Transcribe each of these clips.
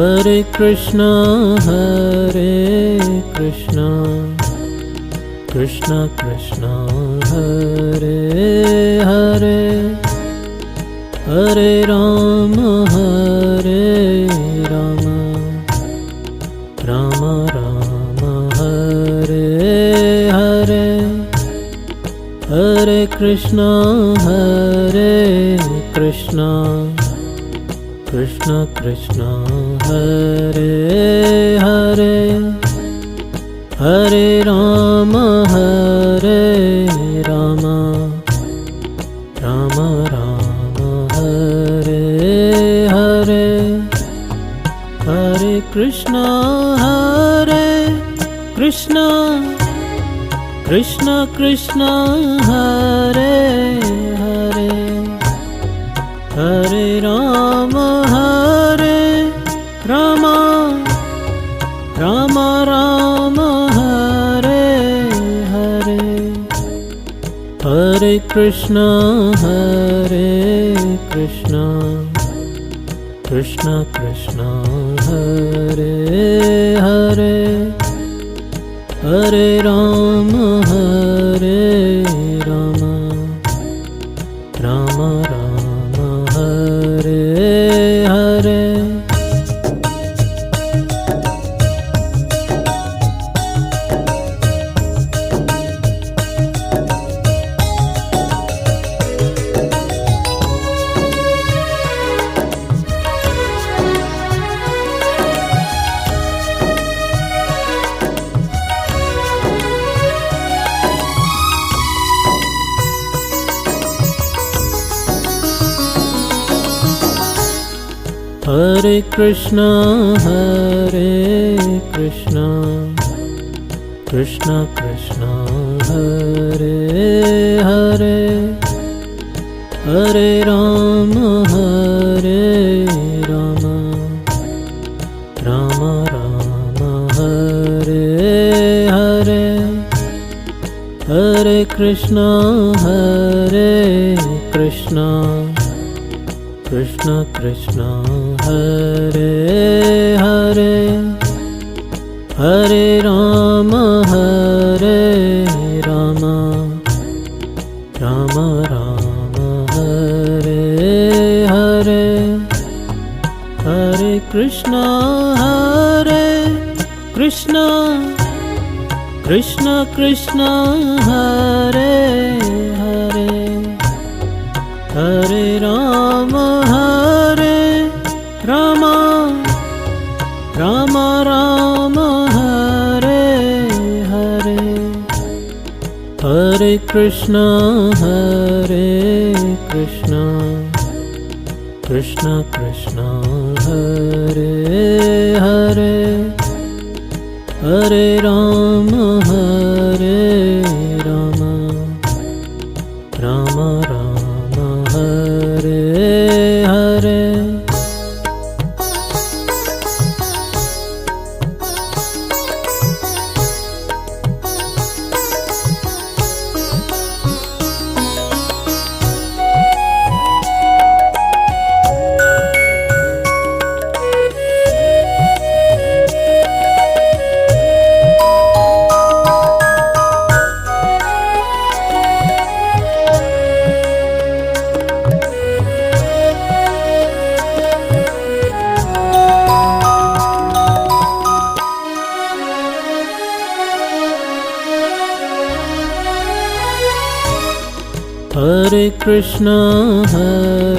Hare Krishna, Krishna Krishna, Hare Hare, Hare Rama, Rama Rama, Hare Hare, Hare Krishna, Krishna Krishna, Hare Hare, Hare Rama, Rama Rama, Hare Hare, Hare Krishna, Krishna Krishna, Hare Hare, Hare Rama, Rama Rama, Hare Hare, Hare Krishna, Krishna Krishna, Hare Hare, Hare Rama, Rama Rama, Hare Hare. Hare Krishna, Krishna Krishna, Hare Hare, Hare Rama, Rama Rama, Hare Hare, Hare Krishna, Krishna Krishna, Hare Hare, Hare Rama, Rama Rama, Hare Hare, Hare Krishna, Krishna Krishna, Hare Hare, Hare Rama, Rama Rama, Hare Hare, Hare Krishna, Krishna Krishna, Hare Hare, Hare Rama, Rama Rama, Hare Hare.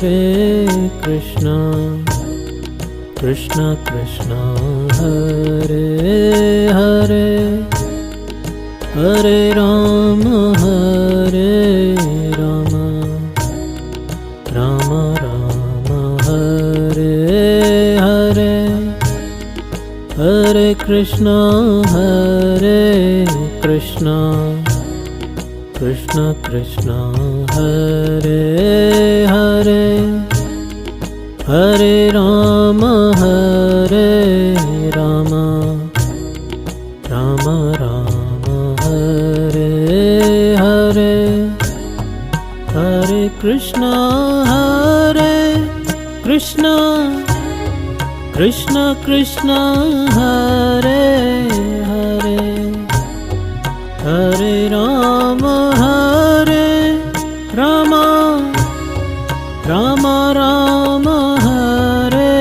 Hare Krishna, Krishna Krishna, Hare Hare, Hare Rama, Rama Rama, Hare Hare, Hare Krishna, Krishna Krishna, Hare Hare, Hare Rama, Rama Rama, Hare Hare, Hare Krishna, Krishna Krishna Krishna Hare Hare Hare Rama Rama Rama Hare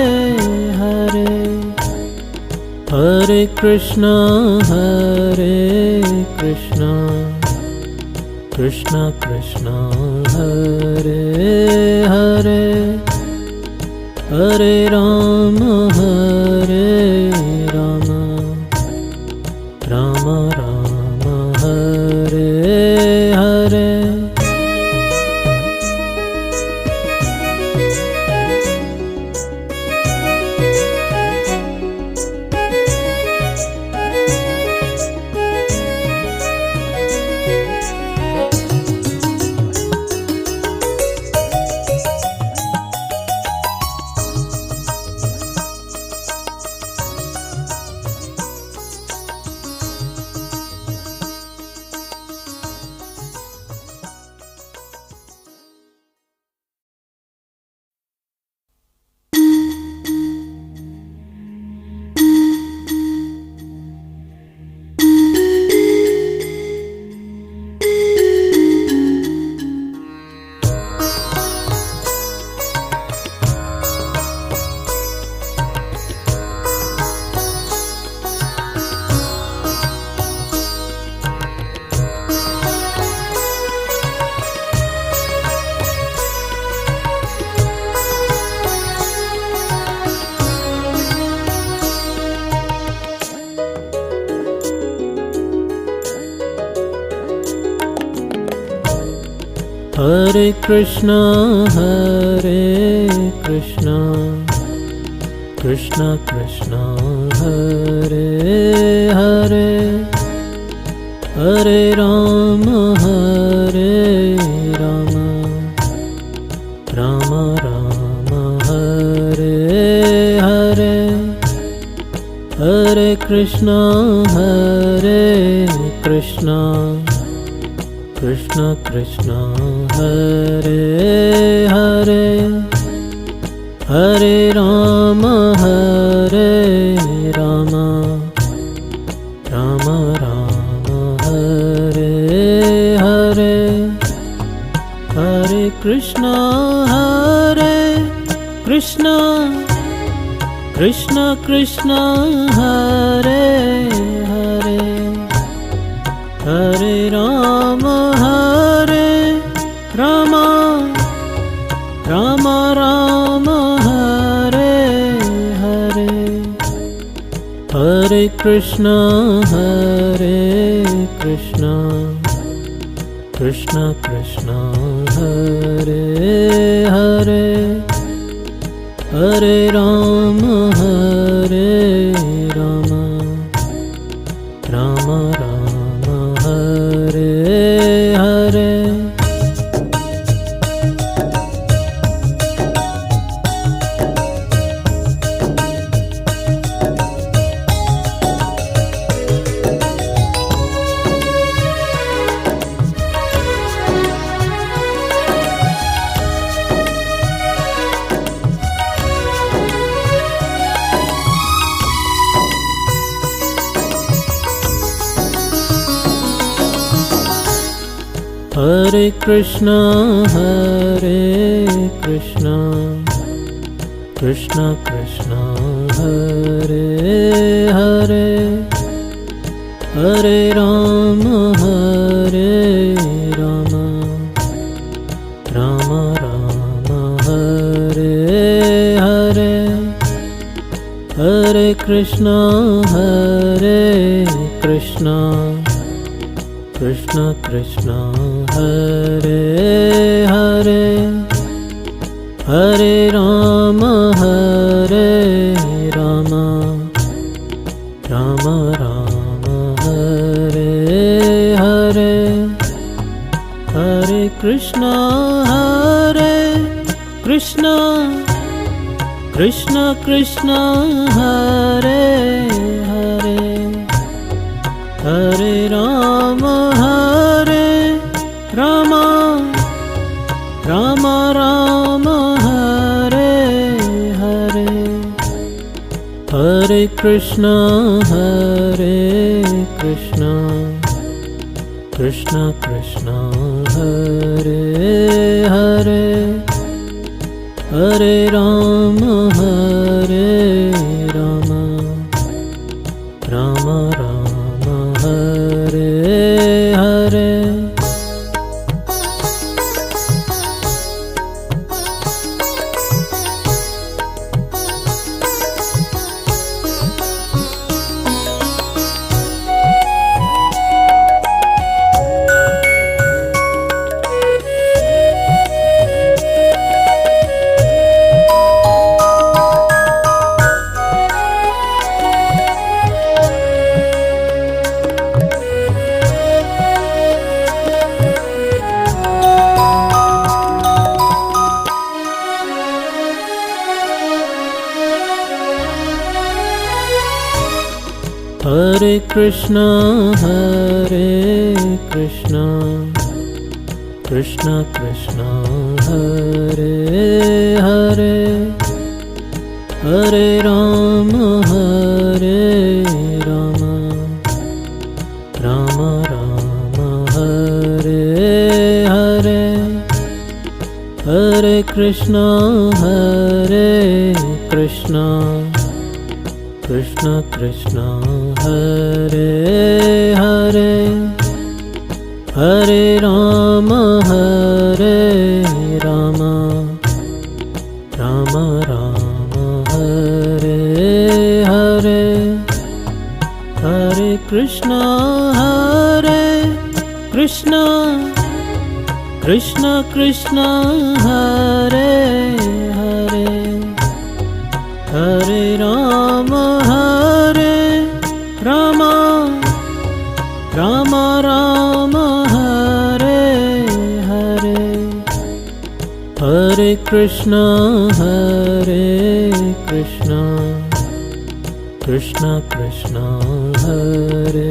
Hare Hare Krishna Krishna Krishna Hare Hare Hare Rama Rama Rama Hare Hare Hare Krishna Krishna Krishna Hare Hare Hare Rama Rama Rama Hare Hare Hare Krishna Krishna Krishna Hare Hare Hare Rama Rama Rama Hare Hare Hare Krishna Krishna Krishna Hare Hare Hare Rama Rama Rama Hare Hare Hare Krishna Krishna Krishna Hare Hare Hare Rama Rama Hare Hare Hare Krishna Krishna Hare Hare Hare Rama Rama Hare Hare Hare Krishna Krishna Hare Hare Hare Rama Rama Hare Hare Hare Krishna Krishna Hare Hare Hare Rama Rama Hare Hare Krishna Krishna Krishna Hare Hare Hare Rama Rama Rama Hare Hare. Hare Krishna Krishna Krishna Hare Hare Hare Rama Rama Rama Hare Hare Hare Krishna Krishna Krishna Hare Hare Hare Rama Rama Rama Hare Hare Hare Krishna Krishna Krishna Hare Hare Hare Rama Rama Rama Hare Hare Hare Krishna Krishna Krishna Hare